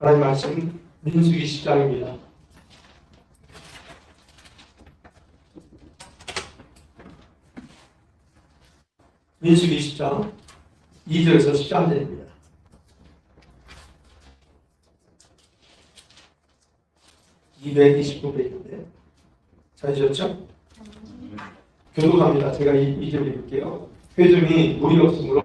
하나님 말씀 민수기 10장입니다. 민수기 10장 2절에서 13절입니다. (229페이지인데) 찾으셨죠? 교독합니다. 제가 2절 읽을게요. 회중이 무리 없으므로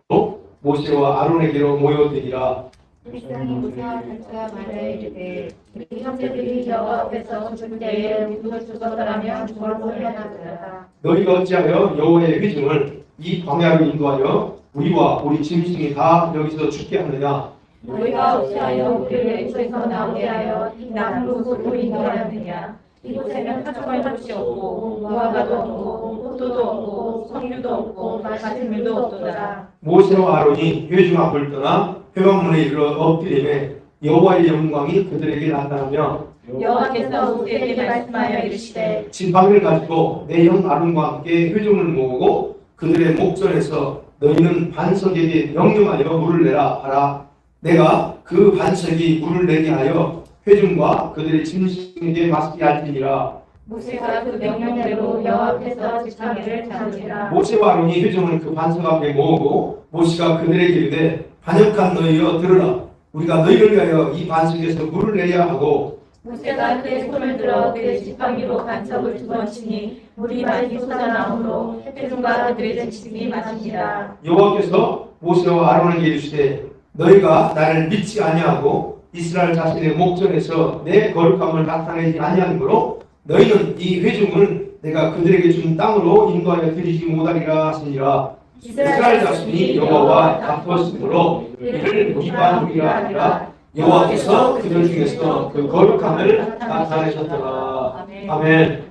모세와 아론에게로 모여들이라. 백성이 모세와 단체가 말하여 이르되 우리 형제들이 여호와 앞에서 죽을 때에 우리도 죽었더라면 죽어도 해나더라. 너희가 어찌하여 여호와의 회중을 이 광야로 인도하여 우리와 우리 짐승이 다 여기서 죽게 하느냐? 너희가 어찌하여 우리를 애초에서 나오게 하여 이 나무로 곳으로 인도하였느냐? 이곳에는 타족할 곳이 없고 무화과도 없고 포도도 없고 석류도 없고 마실 물도 없도다. 모세와 아론이 회중 앞을 떠나 회막문에 이르러 엎드리매 여호와의 영광이 그들에게 나타나며 여호와께서 모세에게 말씀하여 이르시되 지팡이를 가지고 내 형 아론과 함께 회중을 모으고 그들의 목전에서 너희는 반석에게 명령하여 물을 내라 하라. 내가 그 반석이 물을 내게 하여 회중과 그들의 짐승에게 맞게 할지니라. 모세가 그 명령대로 여호와 앞에서 지팡이를 잡으니라. 모세와 아론이 회중을 그 반석 앞에 모으고 모세가 그들에게 이르되 반역한 너희여 들으라. 우리가 너희를 위하여 이 반석에서 물을 내야 하고 모세가 그의 손을 들어 그의 지팡이로 반석을 2번 치니 물이 많이 솟아나오므로 회중과 그들의 짐승이 마시니라. 여호와께서 모세와 아론에게 이르시되 너희가 나를 믿지 아니하고 이스라엘 자신의 목전에서 내 거룩함을 나타내지 아니하므로 너희는 이 회중을 내가 그들에게 준 땅으로 인도하여 드리지 못하리라 하시니라. 이스라엘 자손이 여호와와 다투었으므로 이를 우리가 우리가 아니라 여호와께서 그들 중에서 그 거룩함을 나타내셨더라. 아멘.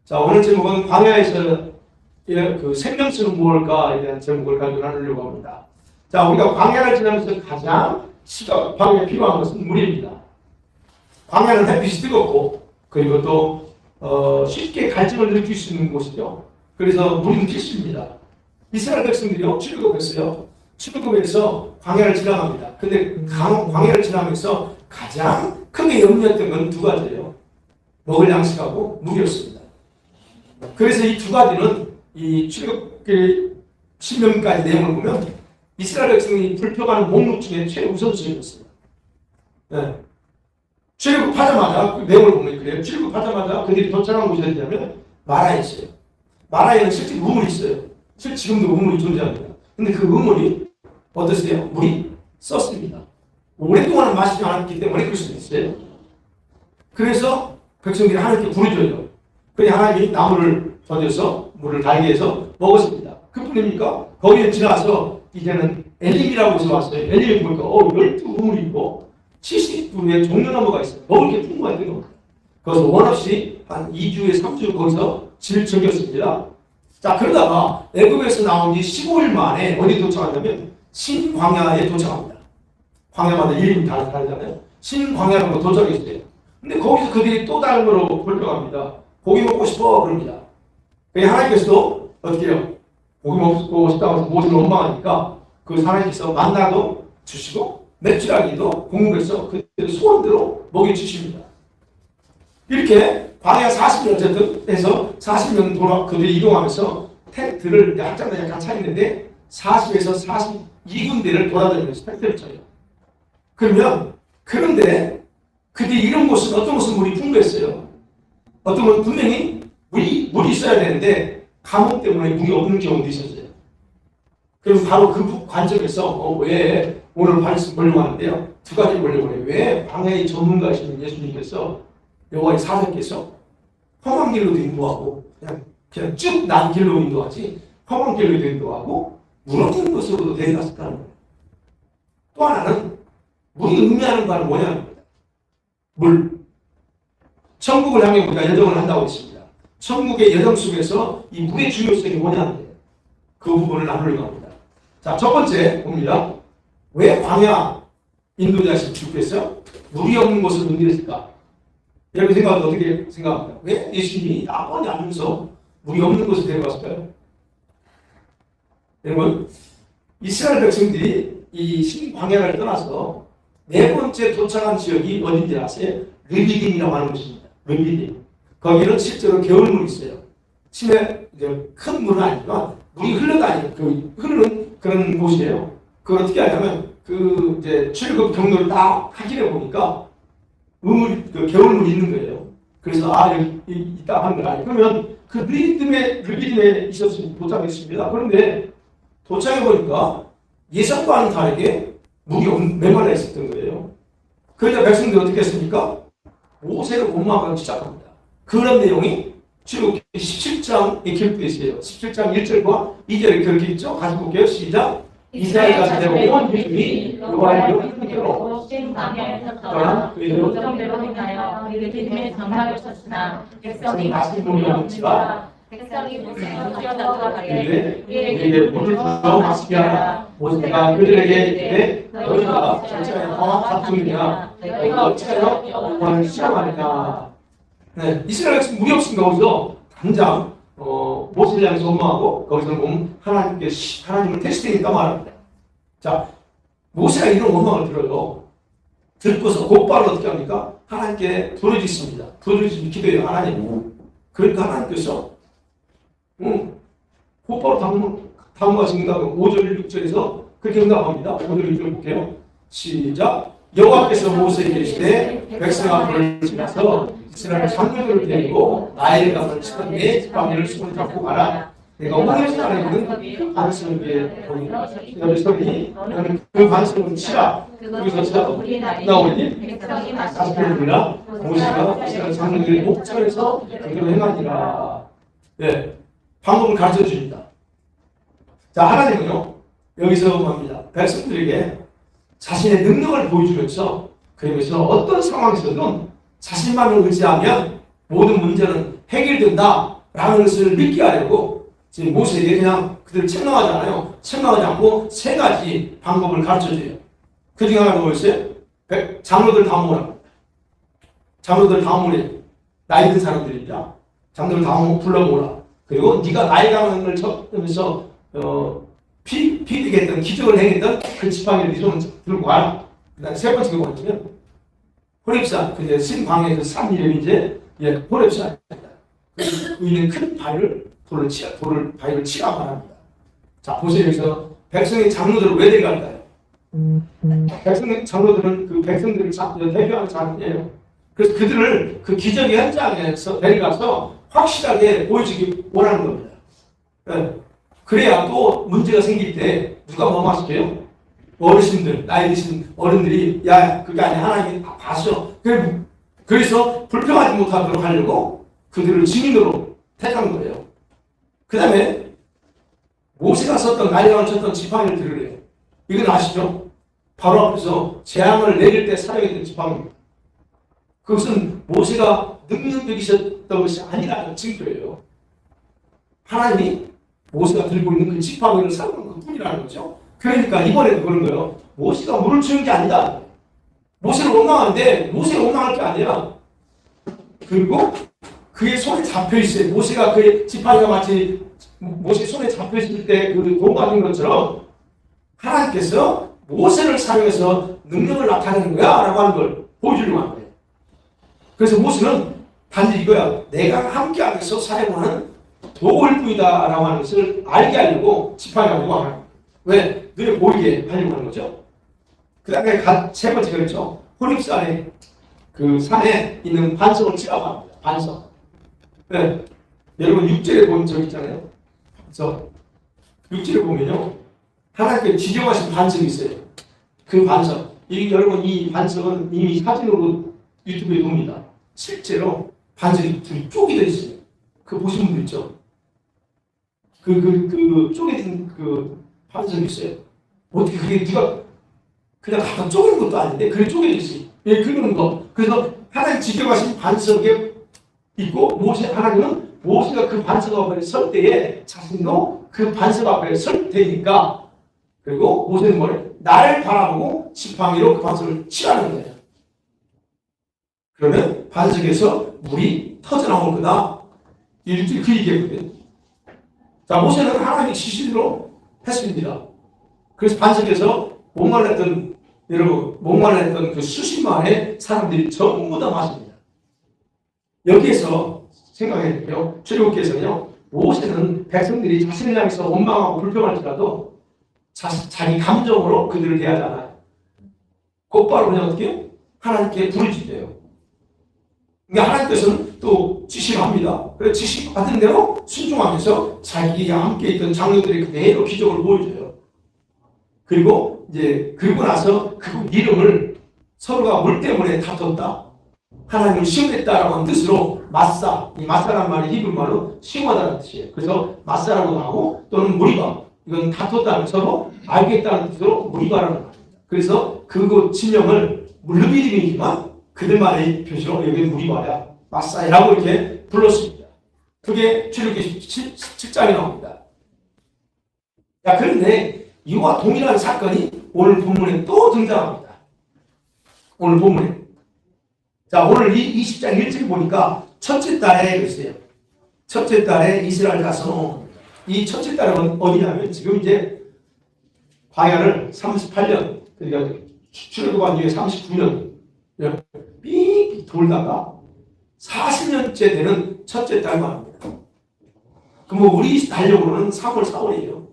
자, 오늘 제목은 광야에서 그 생명수는 무엇일까에 대한 제목을 가지고 나누려고 합니다. 자, 우리가 광야를 지나면서 가장 광야에 필요한 것은 물입니다. 광야는 햇빛이 뜨겁고 그리고 또 쉽게 갈증을 느낄 수 있는 곳이죠. 그래서 물은 필수입니다. 이스라엘 백성들이요 출애굽했어요. 출애굽에서 광야를 지나갑니다. 근데 광야를 지나면서 가장 크게 염려했던 건 두 가지예요. 먹을 양식하고 물이었습니다. 그래서 이 두 가지는 이 출애굽기 10년까지 내용을 보면 이스라엘 백성이 불평하는 목록 중에 최우선순위였어요. 네. 출애굽하자마자 그 내용을 보면 그래요. 출애굽하자마자 그들이 도착한 곳이 어디냐면 마라에 있어요. 마라에는 실제 우물이 있어요. 실제 지금도 우물이 존재합니다. 근데 그 우물이 어떠세요? 물이 썼습니다. 오랫동안 마시지 않았기 때문에 그럴 수도 있어요. 그래서 백성들이 하나님께 부르줘요. 그래 하나님이 나무를 던져서 물을 달게 해서 먹었습니다. 그뿐입니까? 거기에 지나서 이제는 엘림이라고 해서 왔어요. 엘림이 보니까 12 우물이 있고 70그루의 종려나무가 있어요. 먹을 게 풍부했던 겁니다. 그래서 원없이 한 2주에 3주 거기서 집을 즐겼습니다. 자, 그러다가 애굽에서 나온 지 15일 만에 어디 도착하냐면 신광야에 도착합니다. 광야마다 이름이 다 다르잖아요. 신광야라고 도착했어요. 근데 거기서 그들이 또 다른 거로 불평합니다. 고기 먹고 싶어 그럽니다. 하나님께서도 어떻게 해요? 고기 먹고 싶다고 해서 모세를 원망하니까 그 하나님께서 만나도 주시고 메추라기도 공급해서 그들 소원대로 먹여주십니다. 이렇게 광야 40년 어쨌든 해서 40년 그들이 이동하면서 텐트를 약장도 약간 차 있는데 40에서 42군데를 돌아다니면서 텐트를 쳐요. 그런데 그들이 이런 곳은 어떤 곳은 물이 풍부했어요. 어떤 곳은 분명히 물이 있어야 되는데 감옥 때문에 물이 없는 경우도 있었어요. 그럼 바로 그 관점에서 왜 오늘 말씀 보려고 하는데요. 두 가지 보려고 해요. 왜 광야의 전문가이신 예수님께서 여호와의 사자께서 험한 길로도 인도하고 그냥 쭉 난 길로 인도하지 험한 길로도 인도하고 물 없는 곳으로도 데려갔었다는 거예요. 또 하나는 물이 의미하는 바는 뭐냐는 겁니다. 물. 천국을 향해 우리가 여정을 한다고 했습니다. 천국의 여정 속에서 이 물의 중요성이 뭐냐는 거예요. 그 부분을 나누려고 합니다. 자, 첫 번째 봅니다. 왜 광야 인도자신 주께서 물이 없는 곳을 인도했을까? 여러분 생각은 어떻게 생각합니까? 왜 예수님이 나번이 알면서 물이 없는 곳을 데려갔을까요? 여러분, 이스라엘 백성들이 이 신광야를 떠나서 네 번째 도착한 지역이 어딘지 아세요? 르비딤이라고 하는 곳입니다. 르비딤. 거기는 실제로 겨울물이 있어요. 시내 큰 물은 아니지만 물이 흘러다니는 흐르는 그런 곳이에요. 그걸 어떻게 하냐면 이제 출입국 경로를 딱 확인해 보니까 겨울물이 있는 거예요. 그래서 여기 있다 하는 거야. 그러면 그 르비딤에 있었으면 도착했습니다. 그런데 도착해 보니까 예상과는 다르게 물이 메말라 있었던 거예요. 그러자 백성들이 어떻게 했습니까? 모세를 원망하기 시작합니다. 그런 내용이 출애굽기 17장에 기록되어 있어요. 17장 1절과 2절에 그렇게 있죠. 같이 볼게요. 시작. 이스라엘 자손의 온 민족이 여호와의 명령대로 떠나 그의 요정대로 행하여 르비딤에 장막을 쳤으나 백성이 맛있는 물을 먹지마. 백성이 모세로 뛰어나가 가되 우리에게 물을 더 맛있게 하라. 모세가 그들에게 이르되 너희가 절제하여 나와 다투느냐 너희가 어찌하여 여호와를 시험하느냐. 네, 이스라엘 백성 물이 없으니까 거기서 당장 모세를 향해서 원망하고 거기서 보면 하나님을 테스트했다 말합니다. 자, 모세가 이런 원망을 들어요. 듣고서 곧바로 어떻게 합니까? 하나님께 부르짖습니다. 부르짖는 기도해요. 하나님. 그러니까 하나님께서 곧바로 당부하신다고 5절 6절에서 그렇게 응답합니다. 5절 6절 볼게요. 시작. 여호와께서 모세에게 이르시되 백성아 그를 지나서 이스라엘 장로들을 데리고 나일 강을 치는 내 지팡이를 손에 잡고 가라. 내가 오늘 안에 있는 그 반석을 위해 보니 너는 그 반석을 치라. 거기서 나오니 다시 들으라. 모세가 이스라엘 장로들의 목전에서 그대로 행하니라. 네, 방법을 가르쳐 줍니다. 자, 하나님은요 여기서 봅니다. 백성들에게 자신의 능력을 보여주면서 그러면서 어떤 상황에서든 자신만을 의지하면 모든 문제는 해결된다라는 것을 믿게 하려고 지금 모세에게 그냥 그들을 책망하잖아요. 책망하지 않고 세 가지 방법을 가르쳐줘요. 그 중에 하나가 뭐였어요? 장로들 다 모으라. 장로들 다 모으래. 나이 든 사람들입니다. 장로들 다 불러 모으라. 그리고 네가 나이 강을 쳐면서 피되게 했던 기적을 행했던 그 지팡이를 네 손을 들고 가라. 그 다음에 세 번째가 뭐였냐면 호렙산, 그 신광야에서 산 이름이 이제 호렙산. 그 있는 큰 바위를 바위를 치라 말합니다. 자, 보세요. 여기서 백성의 장로들을 왜 데려갈까요? 백성의 장로들은 그 백성들을 대표하는 장로예요. 그래서 그들을 그 기적의 현장에서 데려가서 확실하게 보여주기 원하는 겁니다. 네. 그래야 또 문제가 생길 때 누가 뭐 마실게요? 어르신들, 나이 드신 어른들이 야 그게 아니야 하나님이 봤어. 그래서 불평하지 못하도록 하려고 그들을 증인으로 택한 거예요. 그 다음에 모세가 썼던 나일강을 쳤던 지팡이를 들으래요. 이건 아시죠? 바로 앞에서 재앙을 내릴 때 사용했던 지팡이입니다. 그것은 모세가 능력적이셨던 것이 아니라는 증거예요. 하나님이 모세가 들고 있는 그 지팡이를 사용한 것 뿐이라는 거죠. 그러니까 이번에도 그런 거예요. 모세가 물을 주는 게 아니다. 모세를 원망하는데 모세가 원망할 게 아니라 그리고 그의 손에 잡혀 있어요. 모세가 그의 지팡이가 마치 모세 손에 잡혀 있을 때 그 동감인 것처럼 하나님께서 모세를 사용해서 능력을 나타내는 거야 라고 하는 걸 보여주려고 하는 거예요. 그래서 모세는 단지 이거야. 내가 함께하면서 사용하는 도구일 뿐이다 라고 하는 것을 알게 하려고 지팡이 가지고 하는 거예요. 왜? 눈에 보이게 하려고 하는 거죠. 그 다음에 세 번째 그랬죠. 호렙산에 그 산에 있는 반석을 치라고 합니다. 반석. 네. 여러분 6절에 보면 저기 있잖아요. 그래서 6절에 보면요. 하나님께 지정하신 반석이 있어요. 그 반석. 여러분 이 반석은 이미 사진으로 유튜브에 봅니다. 실제로 반석이 둘이 쪼개져 있어요. 그 보신 분들 있죠? 그 쪼개진 그 반석이 있어요. 어떻게 그게 네가 그냥 가끔 쪼개는 것도 아닌데 그게 쪼개져 있어요. 예, 그런 거. 그래서 하나님 지켜가신 반석에 있고 하나님은 모세가 그 반석 앞에 설 때에 자신도 그 반석 앞에 설 때니까 그리고 모세는 뭐래? 나를 바라보고 지팡이로 그 반석을 치라는 거예요. 그러면 반석에서 물이 터져나올 거다. 일주일 그 얘기했거든요. 자, 모세는 하나님의 지시대로 했습니다. 그래서 반석에서 목말랐던 여러분 목말랐던 그 수십만의 사람들이 전부 다 마십니다. 여기에서 생각해 볼게요. 출애굽기에서는요, 모세는 백성들이 자신을 향해서 원망하고 불평할지라도 자기 감정으로 그들을 대하지 않아요. 곧바로 그냥 어떻게 해요? 하나님께 부르짖어요. 그러니까 하나님께서는 또 지시를 합니다. 그래서 지시 받은 대로 순종하면서 자기와 함께 있던 장로들이 그대로 기적을 보여줘요. 그리고 이제 그러고 나서 그 이름을 서로가 물 때문에 다퉜다, 하나님을 시험했다라고 하는 뜻으로 마사, 이 마사라는 말이 히브리 말로 시험하다는 뜻이에요. 그래서 마사라고도 하고 또는 무리바, 이건 다퉜다는 서로 알겠다는 뜻으로 무리바라는 말입니다. 그래서 그 진영을 르비딤이지만 그들만의 표시로 여기 무리바야, 마사야라고 이렇게 불렀습니다. 그게 출애굽기 17장에 나옵니다. 자, 그런데 이와 동일한 사건이 오늘 본문에 또 등장합니다. 오늘 본문에. 자, 오늘 이 20장 1절 보니까 첫째 달에 그랬어요. 첫째 달에 이스라엘 자손. 이 첫째 달은 어디냐면 지금 이제 광야를 38년, 그러니까 출애굽한 뒤에 39년 삥 돌다가 40년째 되는 첫째 달 말입니다. 그럼 우리 달력으로는 3월, 4월이에요.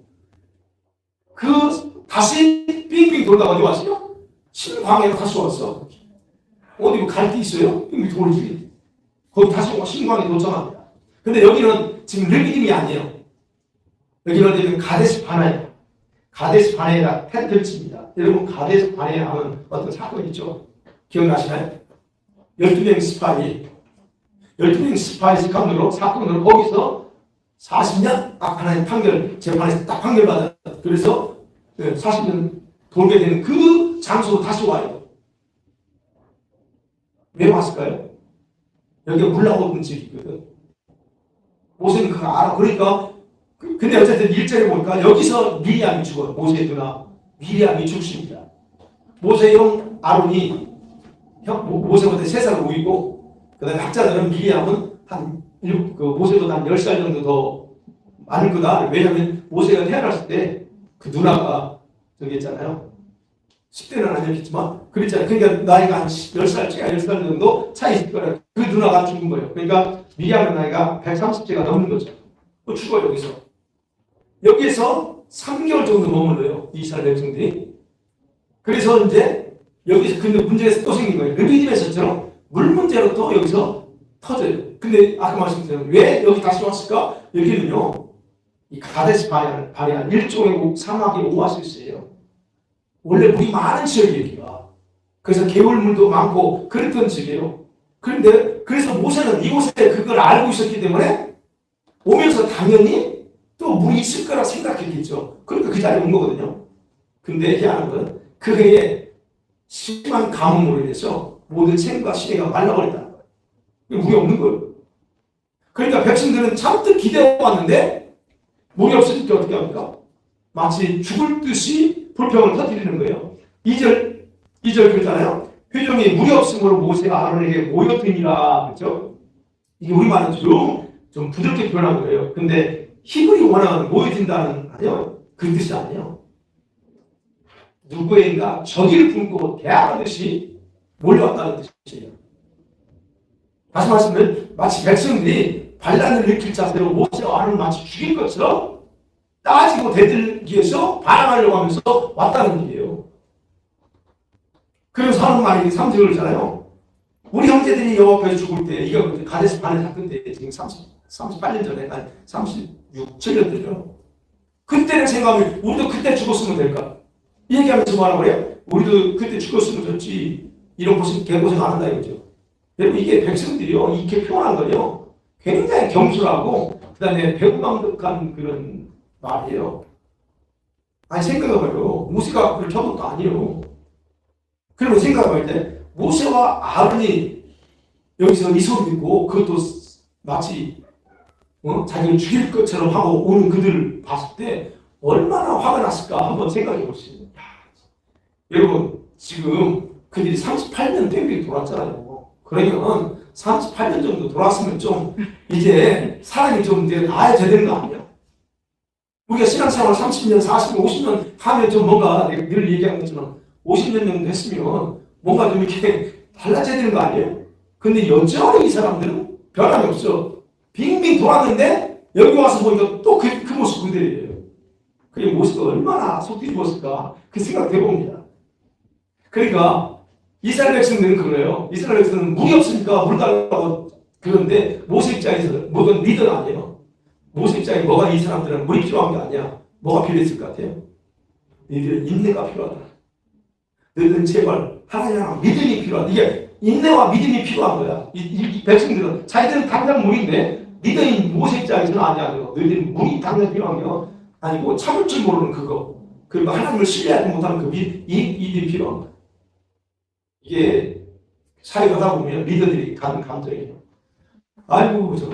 그 다시 삥삥 돌다가 어디 왔어요? 신광야로 다시 왔어. 어디 갈 데 있어요? 삥삥 돌지. 거기 다시 신광에 도착합니다. 근데 여기는 지금 르비딤이 아니에요. 여기는 가데스 바네예요. 가데스 바네에다 텐트를 칩니다. 여러분 가데스 바네에 하면 어떤 사건이 있죠? 기억나시나요? 12명 스파이 사건으로 거기서 40년 딱 하나님 판결, 재판에서 딱 판결받아요. 그래서 40년 돌게 되는 그 장소로 다시 와요. 왜 왔을까요? 여기가 물 나오는 지역이거든. 모세는 그거 알아. 그러니까 근데 어쨌든 1절에 보니까 여기서 미리암이 죽어요. 모세의 누나 미리암이 죽습니다. 모세의 형 아론이 모세보다 3살 우이고, 그 다음에 학자들은 미리암은 모세보다 한 10살 정도 더 많을 거다. 왜냐하면 모세가 태어났을 때 그 누나가 저기 있잖아요. 10대는 아니었겠지만 그랬잖아요. 그러니까 나이가 한 10살 정도 차이 있을 거예요. 그 누나가 죽은 거예요. 그러니까 미리암의 나이가 130세가 넘는 거죠. 또 죽어요. 여기에서 3개월 정도 머물러요. 이스라엘 백성들이. 그래서 이제 여기서 근데 문제가 또 생긴 거예요. 르비딤에서처럼 물 문제로 또 여기서 터져요. 근데 아까 말씀드린 왜 여기 다시 왔을까? 여기는요, 이 가데스 바네아 일종의 사막의 오아시스예요. 원래 물이 많은 지역이에요, 여기가. 그래서 개울물도 많고 그랬던 지역이에요. 그런데 그래서 모세는 이곳에 그걸 알고 있었기 때문에 오면서 당연히 또 물이 있을 거라 생각했겠죠. 그러니까 그 자리에 온 거거든요. 근데 희한한 건 그 해에 심한 가뭄으로 인해서 모든 생과 시내가 말라버렸다는 거예요. 물이 없는 거예요. 그러니까 백성들은 잔뜩 기대해 왔는데 물이 없으니까 어떻게 합니까? 마치 죽을 듯이 불평을 터뜨리는 거예요. 2절 그러잖아요. 회중이 물이 없으므로 모세가 아론에게 모였더니라. 그렇죠? 이게 우리말은 좀 부드럽게 표현한 거예요. 근데 히브리 원어는 모여진다는 아니요, 그 뜻이 아니에요. 누구인가 적의를 품고 대항하듯이 몰려왔다는 뜻이에요. 다시 말씀드리면 마치 백성들이 반란을 일으킬 자세로 모세와 아론을 마치 죽일 것처럼 따지고 대들기 위해서 반항하려고 하면서 왔다는 얘기예요. 그래서 하는 말이 3절을 그러잖아요. 우리 형제들이 여호와 앞에서 죽을 때, 이거 가데스 바네 사건 때 지금 38년 전에, 한 36, 7년 전이요. 그때를 생각하면 우리도 그때 죽었으면 될까? 이 얘기하면서 뭐라고 그래요? 우리도 그때 죽었으면 좋지. 이런 개고생 안 한다 이거죠. 여러분 이게 백성들이요, 이렇게 표현한 거요, 굉장히 겸손하고 그 다음에 배은망덕한 그런 말이에요. 아니 생각해봐요. 모세가 그럴 정도도 아니에요. 그리고 생각해볼 때 모세와 아론이 여기서 이 소리 듣고 그것도 마치 자기를 죽일 것처럼 하고 오는 그들을 봤을 때 얼마나 화가 났을까 한번 생각해 보세요. 여러분 지금 그들이 38년 뺑뺑이 돌았잖아요. 그러면 38년 정도 돌았으면 좀 이제 사람이 좀 이제 나아져야 되는 거 아니에요? 우리가 신앙생활 30년, 40년, 50년 하면 좀 뭔가 내가 늘 얘기하는 것처럼 50년 정도 했으면 뭔가 좀 이렇게 달라져야 되는 거 아니에요? 근데 여전히 이 사람들은 변함이 없어. 빙빙 돌았는데 여기 와서 보니까 또 그 모습 그대로예요. 그게 모습이 얼마나 속 뒤집었을까 그 생각 해봅니다. 그러니까 이스라엘 백성들은 그래요. 이스라엘 백성은 물이 없으니까 물 달라고 그런데 모세 입장에서 뭐든 리더는 아니에요. 모세 입장에 뭐가 이 사람들은 물이 필요한 게 아니야. 뭐가 필요했을 것 같아요? 너희들은 인내가 필요하다. 너희들은 제발 하나님이랑 믿음이 필요하다. 이게 인내와 믿음이 필요한 거야. 이 백성들은 자기들은 당장 물인데 리더인 모세 입장에서는 아니야. 너희들은 물이 당장 필요한 게 아니고 참을 줄 모르는 그거. 그리고 하나님을 신뢰하지 못하는 그 이들이 필요한 거야. 이게 사회가다 보면 리더들이 가는 감정이에요. 아이고 저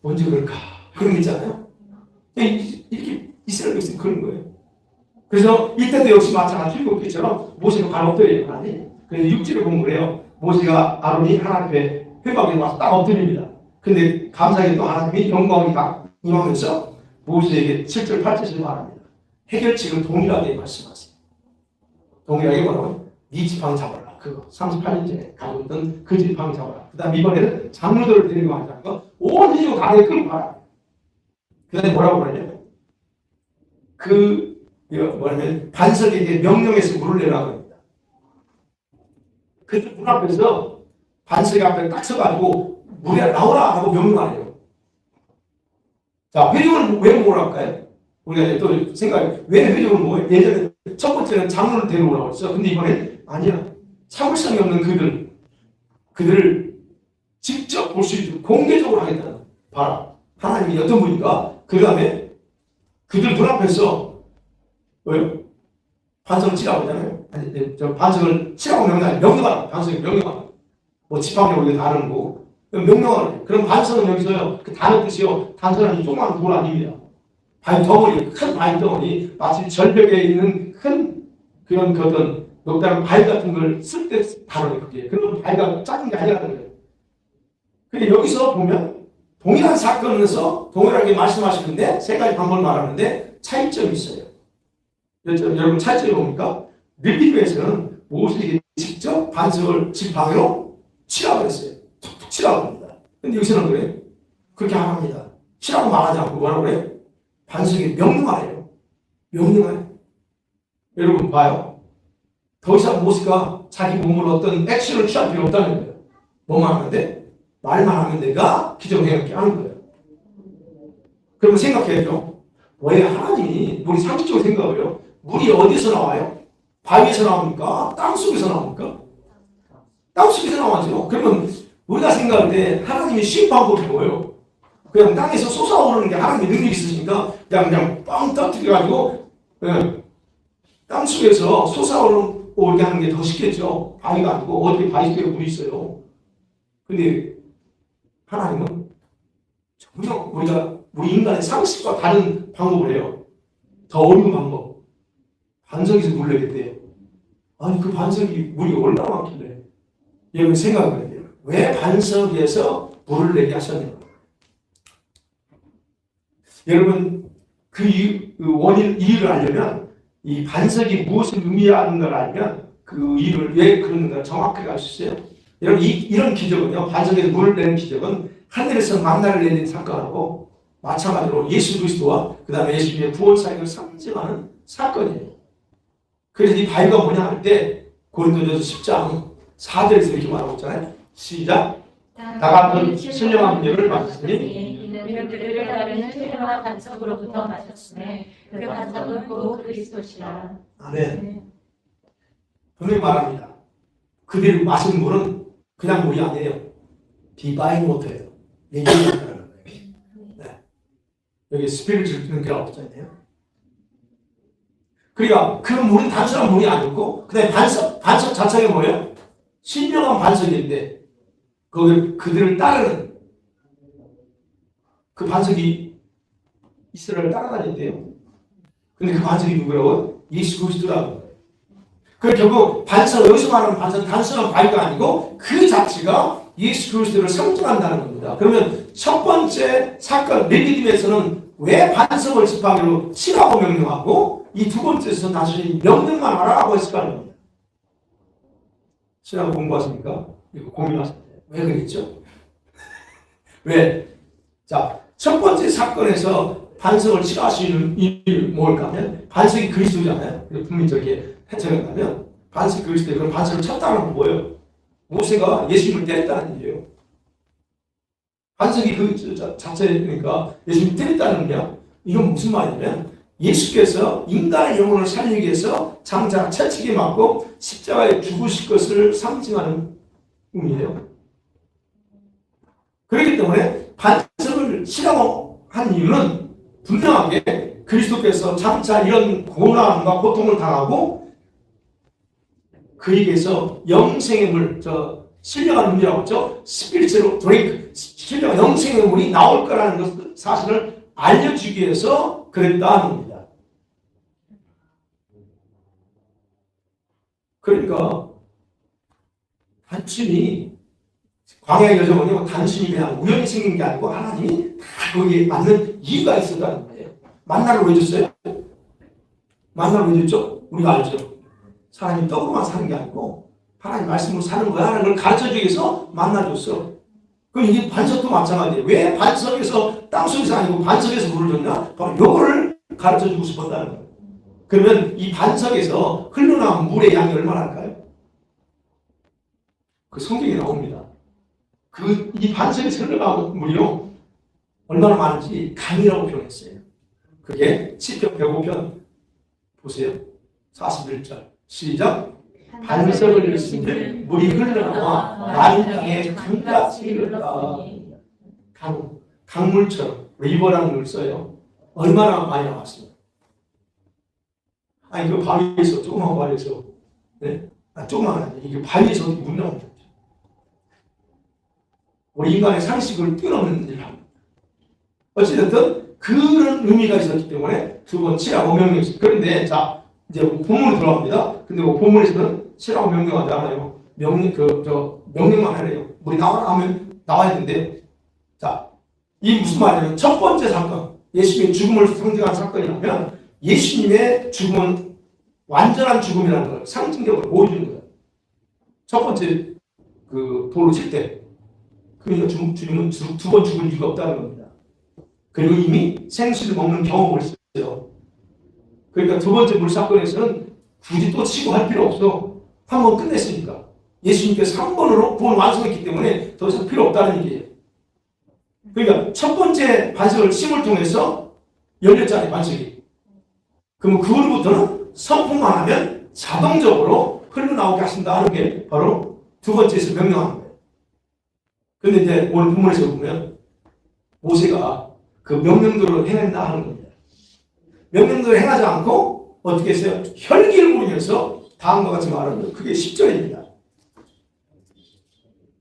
언제 그럴까 그런 게 있잖아요. 이렇게 이스라엘 백성이 그런 거예요. 그래서 이때도 역시 마찬가지 출애굽기처럼 모세가 발 엎드려요. 하나님. 그래서 6절에 보면 그래요. 모세가 아론이 하나님 앞에 회막에 와서 딱 엎드립니다. 근데 감사하게도 하나님이 영광이 딱 임하면서 모세에게 7절 8절을 말합니다. 해결책을 동일하게 말씀하세요. 동일하게 뭐라고요? 네 지팡이 잡아라. 그거 38년 전에 가지고 있던 그 지팡이 잡아라. 그 다음 이번에는 장로들을 데리고 가자는 거 온 인류 가게 끌고 가라. 그 다음에 뭐라고 그러냐면 뭐냐면 반석에게 명령해서 물을 내라고 합니다. 그때 문 앞에서 반석 앞에 딱 서가지고 물에 나오라 하고 명령하래요. 자, 회중을 왜 모으랄까요? 우리가 또 생각해. 왜 회중을 모어요? 예전에 첫 번째는 장로를 데려오라고 했어. 근데 이번엔 아니야. 참을성이 없는 그들을 직접 볼 수 있도록 공개적으로 하겠다는. 봐라. 하나님이 어떤 분인가? 그 다음에 그들 눈앞에서 왜요? 반석을 치라고 하잖아요. 아니, 저 반석을 치라고 명령하라. 반석이 명령하라. 뭐 지팡이 우리가 다루는 거. 명령하라. 그럼 반석은 여기서요. 그 다른 뜻이요. 단순한 조그만 돌 아닙니다. 바위 덩어리, 큰 바위 덩어리, 마치 절벽에 있는 큰 그런 어떤 녹다른 바위 같은 걸 쓸 때 다루는 그게. 그런 바위가 작은 게 아니라는 거예요. 근데 여기서 보면 동일한 사건에서 동일하게 말씀하시는데 세 가지 방법을 말하는데 차이점이 있어요. 여러분 차이점이 뭡니까? 릴리브에서는 모세에게 직접 반석을 지팡이로 치라고 했어요. 툭툭 치라고 합니다. 근데 여기서는 그래요. 그렇게 안 합니다. 치라고 말하지 않고 뭐라고 그래요? 반석에 명령하래요. 명령하래요. 여러분 봐요. 더 이상 모세가 자기 몸으로 어떤 액션을 취할 필요 없다는 거예요. 뭐만 하는데? 말만 하면 내가 기적을 해결하게 하는 거예요. 그러면 생각해야죠. 왜 하나님이 우리 상식적으로 생각해요. 물이 어디서 나와요? 바위에서 나옵니까? 땅속에서 나옵니까? 땅속에서 나와죠. 그러면 우리가 생각할 때 하나님의 심판법이 뭐예요? 그냥 땅에서 솟아오르는 게 하나님의 능력이 있으니까 그냥 빵 터뜨려가지고 땅속에서 솟아오르게 하는 게 더 쉽겠죠. 바위가 아니고 어떻게 바위 속에 물이 있어요. 근데 하나님은 전혀 우리 인간의 상식과 다른 방법을 해요. 더 어려운 방법. 반석에서 물을 내겠대요. 아니 그 반석이 물이 얼마나 많길래. 여러분 생각을 해요. 왜 반석에서 물을 내게 하셨냐. 여러분 그 원인 이유를 알려면 이 반석이 무엇을 의미하는 걸 알면 그 이유를 왜 그러는가 정확하게 알 수 있어요. 여러분 이런 기적은요. 반석에서 물을 내는 기적은 하늘에서 만나를 내리는 사건하고 마찬가지로 예수 그리스도와 그 다음에 예수님의 구원 사역을 상징하는 사건이에요. 그래서 이 바위가 뭐냐 할 때 고린도전서 10장 4절에서 이렇게 말하고 있잖아요. 시작. 다 같은 신령한 분열을 마셨으니 이는 그들을 따르는 신령한 반석으로부터 마셨으니 그 반석은 곧 그리스도시라. 아멘. 분명히 말합니다. 그들이 마신 물은 그냥 물이 아니에요. 디바인 워터예요. 예정이 있다는 거예요. 네. 여기 스피리추얼 드링크라고 써있네요. 그러니까 그 물은 단순한 물이 아니고 그다음에 반석 자체가 뭐예요? 신령한 반석인데 거기 그들을 따르는 그 반석이 이스라엘을 따라다녔대요. 근데 그 반석이 누구라고요? 예수 그리스도라고. 그래서 결국 반석, 여기서 말하는 반석은 단순한 바위가 아니고 그 자체가 예수 그리스도를 상징한다는 겁니다. 그러면 첫 번째 사건 레위기에서는 왜 반석을 지팡이로 치라고 명령하고 이 두 번째에서는 단순히 명령만 하라고 했을까 하는 겁니다. 신학 공부하십니까? 이거 고민하세요. 왜 그랬죠? 왜? 자, 첫 번째 사건에서 반석을 싫어하시는 일이 뭘까 하면 반석이 그리스도잖아요. 분명히 저렇게 해석을 하면 반석이 그리스도예요. 그럼 반석을 쳤다는 건 뭐예요? 모세가 예수님을 때렸다는 얘기예요. 반석이 그 자체니까 예수님을 때렸다는 거냐? 이건 무슨 말이냐면 예수께서 인간의 영혼을 살리기 위해서 장자 채찍에 맞고 십자가에 죽으실 것을 상징하는 의미예요. 그렇기 때문에 반석을 싫어한 이유는 분명하게 그리스도께서 장차 이런 고난과 고통을 당하고 그에게서 영생의 물, 신령한 문제라고 했죠. 스피리트로 드링크, 신령한 영생의 물이 나올 거라는 것, 사실을 알려주기 위해서 그랬다는 겁니다. 그러니까 단순히 광야의 여정은요, 단순히 그냥 우연히 생긴 게 아니고 하나님이 다 거기에 맞는 이유가 있었다는 거예요. 만나를 왜 줬어요? 만나를 왜 줬죠? 우리가 알죠. 사람이 떡으로만 사는 게 아니고 하나님 말씀으로 사는 거야 하는 걸 가르쳐주기 위해서 만나줬어. 그럼 이게 반석도 마찬가지예요. 왜 반석에서 땅속에서 아니고 반석에서 물을 줬냐? 바로 이거를 가르쳐주고 싶었다는 거예요. 그러면 이 반석에서 흘러나온 물의 양이 얼마나 할까요? 그 성경에 나옵니다. 이 반석에서 흘러나온 물이요, 얼마나 많은지 강이라고 표현했어요. 그게 시편 105편 보세요. 41절 시작. 반석을 일으키니 물이 흘러나와 마른 땅에 강같이 흐르다. 강물처럼 리버라는 걸 써요. 얼마나 많이 나왔습니다. 아니 그 바위에서 조그만 바위에서 네? 조그만 아니 이게 바위에서 물 나오는 거죠. 우리 인간의 상식을 뛰어넘는 일을 합니다. 어찌됐든 그런 의미가 있었기 때문에 두 번 칠하고 명령했어요. 그런데 자 이제 본문으로 들어갑니다. 근데 본문에서는 칠하고 명령하지 않아요. 명령만 하래요. 우리 나오면 나와야 되는데 자, 이 무슨 말이냐면 첫 번째 사건, 예수님의 죽음을 상징하는 사건이라면 예수님의 죽음은 완전한 죽음이라는 걸 상징적으로 보여주는 거예요. 첫 번째 그 돌로 칠 때. 그러니까 주님은 두 번 죽을 이유가 없다는 겁니다. 그리고 이미 생수를 먹는 경험을 했어요. 그러니까 두 번째 물사건에서는 굳이 또 치고 할 필요 없어. 한 번 끝냈으니까. 예수님께서 한 번으로 구원 완성했기 때문에 더 이상 필요 없다는 얘기예요. 그러니까 첫 번째 반석을 심을 통해서 열렸잖아요, 반석이. 그러면 그 후로부터는 선포만 하면 자동적으로 흘러나오게 하신다 하는 게 바로 두 번째에서 명령하는 거예요. 근데 이제 오늘 본문에서 보면 모세가 그 명령대로 행했나 하는 겁니다. 명령대로 행하지 않고 어떻게 했어요? 혈기를 부리면서 다음과 같이 말하는 그게 10절입니다.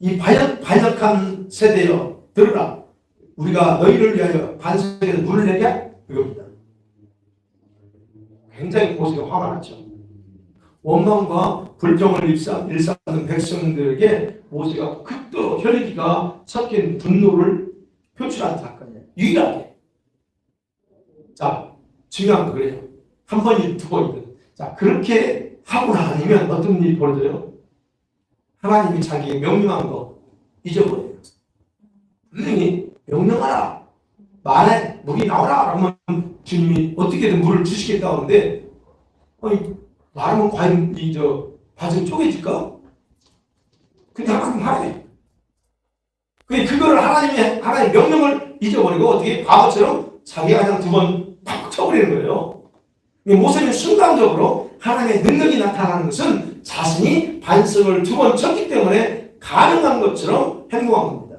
이 반역한 세대여 들으라. 우리가 너희를 위하여 반석에서 물을 내게 이겁니다. 굉장히 모세가 화가 났죠. 원망과 불평을 일삼는 백성들에게 모세가 극도로 혈기가 섞인 분노를 표출한 사건이에요. 유일하게. 자, 중요한 거 그래요. 한 번이든 두 번이든. 자, 그렇게 하고 나면 어떤 일이 벌어져요? 하나님이 자기의 명령한 거 잊어버려요. 분명히 명령하라. 말해. 물이 나오라. 그러면 주님이 어떻게든 물을 주시겠다고 하는데, 아니, 말하면 과연 반석이 쪼개질까? 근데 하나님 하래. 근데 그거를 하나님 명령을 잊어버리고 어떻게 바보처럼 자기가 그냥 두 번 팍 쳐버리는 거예요. 모세는 순간적으로 하나님의 능력이 나타나는 것은 자신이 반석을 두 번 쳤기 때문에 가능한 것처럼 행동한 겁니다.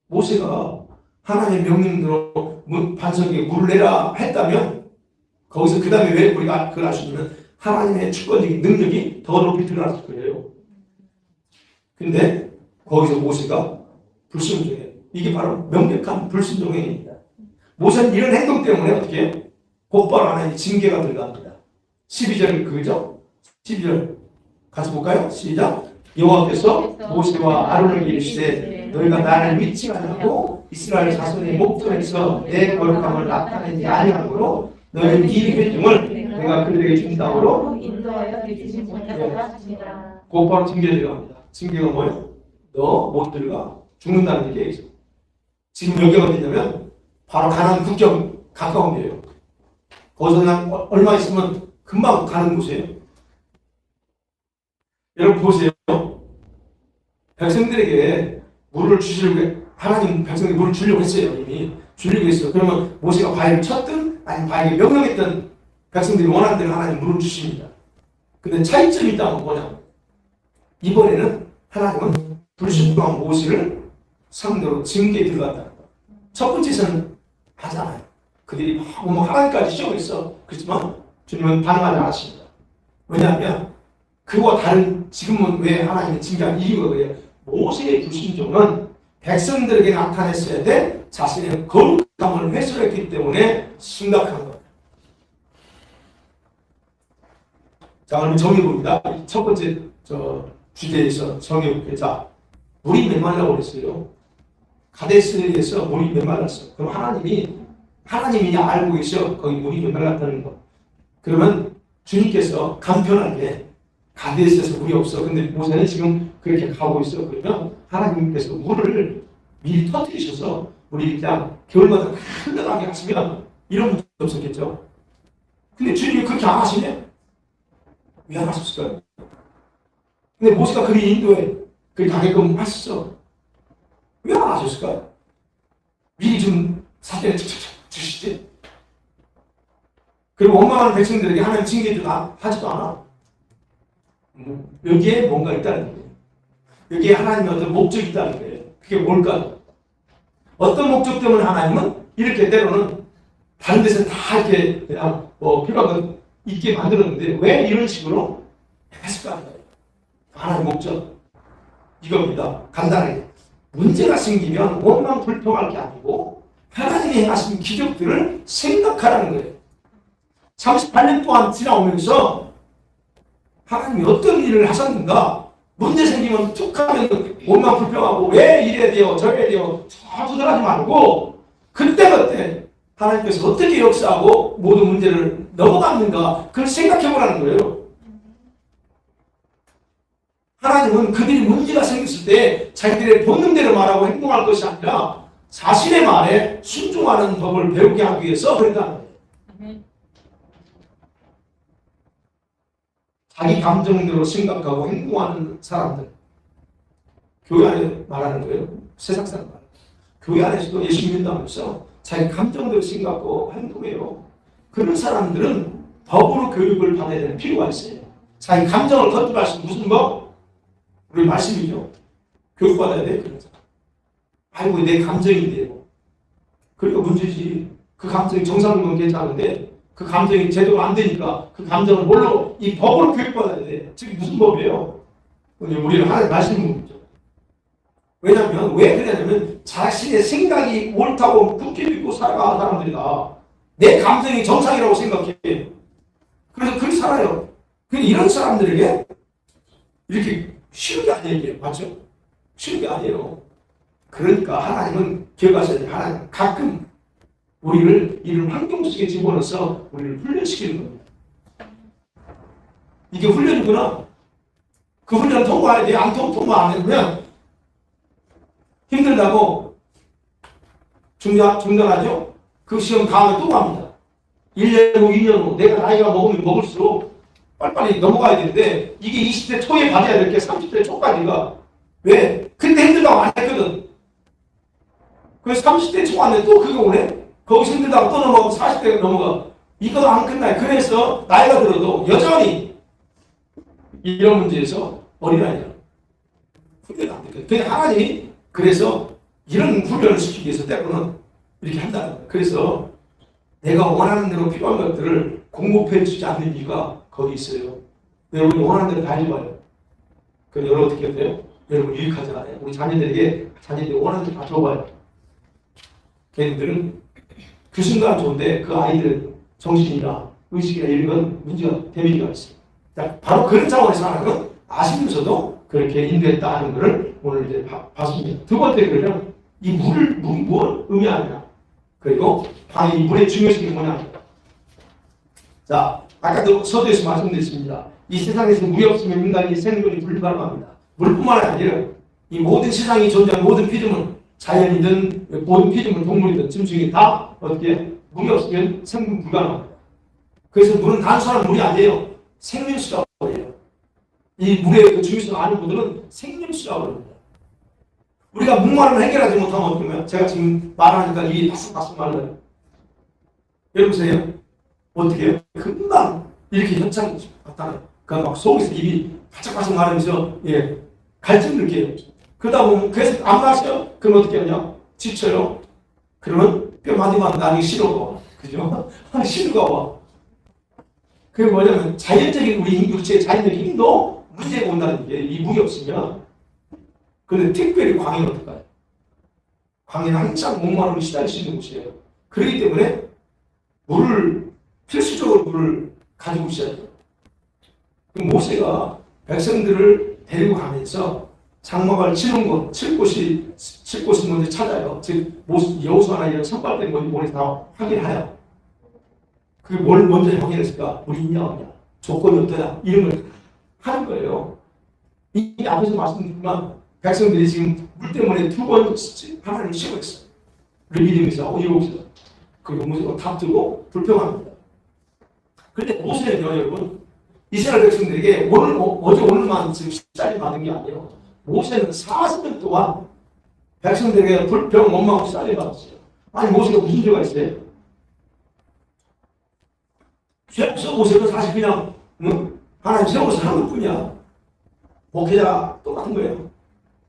모세가 하나님의 명령대로 반석에 물을 내라 했다면 거기서 그 다음에 왜 우리가 그걸 할 수 있냐면 하나님의 주권적인 능력이 더 높이 드러났을 거예요. 근데 거기서 모세가 불순종해요. 이게 바로 명백한 불순종행위입니다. 모세는 이런 행동 때문에 어떻게 해요? 곧바로 하나님의 징계가 들어갑니다. 12절 그거죠? 12절 같이 볼까요? 시작. 여호와께서 모세와 아론에게 이르시되 너희가 나를 믿지 아니하고 이스라엘 자손의 목전에서 내 거룩함을 나타내지 아니하므로 너희는 이 회중을 내가 그들에게 준 땅으로 인도하여 들이지 못하도록 하시니라. 곧바로 징계 들어갑니다. 징계가 뭐예요? 너 못 들어가 죽는다는 얘기예요. 지금 여기가 어디냐면 바로 가나안 국경 가까운 데예요. 거기서 그냥 얼마 있으면 금방 가는 곳이에요. 여러분 보세요. 백성들에게 물을 주시려고 하나님 백성에게 물을 주려고 했어요. 이미 주려고 했어요. 그러면 모세가 바위를 쳤든 아니면 바위에 명령했든 백성들이 원하는 대로 하나님 물을 주십니다. 근데 차이점이 있다면 뭐냐? 이번에는 하나님은 불순종한 모세를 상대로 징계에 들어갔다는 거예요. 첫 번째에서는 하잖아요. 그들이 뭐 하나님까지 시험을 했어. 그렇지만 주님은 반응하지 않았습니다. 왜냐하면 그와 다른 지금은 왜 하나님이 징계한 이유가 그래요. 모세의 불순종은 백성들에게 나타냈어야 돼 자신의 거룩함을 훼손했기 때문에 심각한 겁니다. 자, 그럼 정해봅니다. 첫 번째 주제에서 정해볼게요. 자, 물이 메말라고 그랬어요. 가데스에서 물이 메말랐어. 그럼 하나님이 알고 계셔. 거기 물이 메말랐다는 거. 그러면 주님께서 간편하게 가데스에서 물이 없어. 근데 모세는 지금 그렇게 가고 있어. 그러면 하나님께서 물을 미리 터뜨리셔서 물이 그냥 겨울마다 흘러가게 하시면 이런 문제 없었겠죠. 근데 주님이 그렇게 안 하시네? 왜 안 하셨을까요? 근데 모세가 그리 인도에 그리 가게끔 하셨어. 왜 안 하셨을까요? 미리 좀 사전에 주시지. 그리고 원망하는 백성들에게 하나님 징계도 하지도 않아. 여기에 뭔가 있다는 거예요. 여기에 하나님의 어떤 목적이 있다는 거예요. 그게 뭘까요? 어떤 목적 때문에 하나님은 이렇게 때로는 다른 데서 다 이렇게 그냥 필요한 건 있게 만들었는데 왜 이런 식으로 했을까 하는 거예요. 하나님의 목적 이겁니다. 간단하게 문제가 생기면 원망 불평할 게 아니고 하나님이 행하신 기적들을 생각하라는 거예요. 38년 동안 지나오면서 하나님이 어떤 일을 하셨는가? 문제 생기면 툭 하면 원망 불평하고 왜 이래야 돼요 저래야 돼요 두들하지 말고 그때 하나님께서 어떻게 역사하고 모든 문제를 넘어갔는가 그걸 생각해보라는 거예요. 하나님은 그들이 문제가 생겼을 때 자기들의 본능대로 말하고 행동할 것이 아니라 자신의 말에 순종하는 법을 배우게 하기 위해서 그랬다는 거예요. 자기 감정대로 생각하고 행동하는 사람들 교회 안에 말하는 거예요. 세상 사람 말하는 거예요. 교회 안에서도 예수 믿는다면서 자기 감정대로 생각하고 행동해요. 그런 사람들은 법으로 교육을 받아야 되는 필요가 있어요. 자기 감정을 컨트롤할 수 있는 무슨 법? 우리 말씀이죠. 교육받아야 돼. 그런 사람. 아이고 내 감정인데요. 그러니까 문제지. 그 감정이 정상적으로 괜찮은데 그 감정이 제대로 안 되니까 그 감정을 뭘로 이 법으로 교육받아야 돼. 지금 무슨 법이에요? 우리는 하나님 말씀인 거죠. 왜냐하면 왜 그러냐면 자신의 생각이 옳다고 굳게 믿고 살아가는 사람들이다. 내 감정이 정상이라고 생각해. 그래서 그렇게 살아요. 근데 이런 사람들에게 이렇게 쉬운 게 아니에요. 이게. 맞죠? 쉬운 게 아니에요. 그러니까 하나님은 기억하셔야 돼요. 하나님 가끔 우리를 이런 환경 속에 집어넣어서 우리를 훈련시키는 겁니다. 이게 훈련이구나. 그 훈련 통과해야 돼. 안 통과 안 해보면 힘들다고 중단하죠. 그 시험 다음에 또 갑니다. 1년 후, 2년 후 내가 나이가 먹으면 먹을수록 빨리빨리 넘어가야 되는데 이게 20대 초에 받아야 될 게 30대 초까지가 왜? 그때 힘들다고 안 했거든. 그래서 30대 초 안에 또 그거 오네? 거기서 힘들다고 또 넘어가고 40대가 넘어가. 이거 안 끝나요. 그래서 나이가 들어도 여전히 이런 문제에서 어린아이야. 훈련이 안 되거든. 그냥 하나님이 그래서 이런 훈련을 시키기 위해서 때로는 이렇게 한다는 거예요. 그래서 내가 원하는 대로 필요한 것들을 공급해 주지 않는 이유가 거기 있어요. 여러분이 원하는 대로 다 해줘봐요. 그럼 여러분 어떻게 해요? 여러분 유익하잖아요. 우리 자녀들이 원하는 대로 다 줘봐요. 걔네들은 그 순간 좋은데 그 아이들은 정신이나 의식이나 이런 건 문제가 대비가 있어요. 바로 그런 차원에서 하나는 아시면서도 그렇게 인도했다 하는 것을 오늘 이제 봤습니다. 두 번째 그러면 이 물이 뭘 의미하느냐. 그리고 이 물의 중요성이 뭐냐. 자, 아까도 서두에서 말씀드렸습니다. 이 세상에서 물이 없으면 인간이 생존이 불가능합니다. 물뿐만 아니라 이 모든 세상이 존재하는 모든 피조물, 자연이든 모든 피조물, 동물이든 짐승이 다 어떻게 물이 없으면 생존 불가능합니다. 그래서 물은 단순한 물이 아니에요. 생명수라고 해요. 이 물의 그 중요성 아는 분들은 생명수라고 합니다. 우리가 목마름을 해결하지 못하면 어떻게 하면 제가 지금 말하니까 입이 바싹바싹 말라요. 여러분 보세요. 어떻게 해요? 금방 이렇게 현상이 나타나요. 그러니까 막 속에서 입이 바짝바짝 마르면서 갈증을 느껴요. 그러다 보면 그래서 안 마셔요. 그럼 어떻게 하냐? 지쳐요. 그러면 뼈 마디마디 나중에 싫어가. 그죠? 싫어가 와. 그게 뭐냐면 자연적인 우리 육체의 자연적인 힘도 문제가 온다는 게 이 물이 없으면. 그런데 특별히 광해는 어떨까요? 광해는 항상 목마름을 시달릴 수 있는 곳이에요. 그렇기 때문에 물을 필수적으로 물을 가지고 있어야 돼요. 모세가 백성들을 데리고 가면서 장막을 칠 곳이 먼저 찾아요. 즉 여호수아나 이런 선발된 먼저 모레 다 확인하여 그게 뭘 먼저 확인했을까? 물이 있냐 없냐, 조건이 어떠냐 이런 걸 하는 거예요. 이 앞에서 말씀드렸지만 백성들이 지금 물 때문에 두 번 하나님을 시험했어요. 믿으면서 이러고서 그리고 모세가 다투고 불평합니다. 그런데 모세는요, 여러분, 이스라엘 백성들에게 어제 오늘만 지금 시달림 받은 게 아니에요. 모세는 40년 동안 백성들에게 불평, 원망하고 시달림 받았어요. 아니 모세가 무슨 죄가 있어요? 죄없어. 모세는 사실 그냥 하나님 세워서 하는 것뿐이야. 목회자가 똑같은 거예요.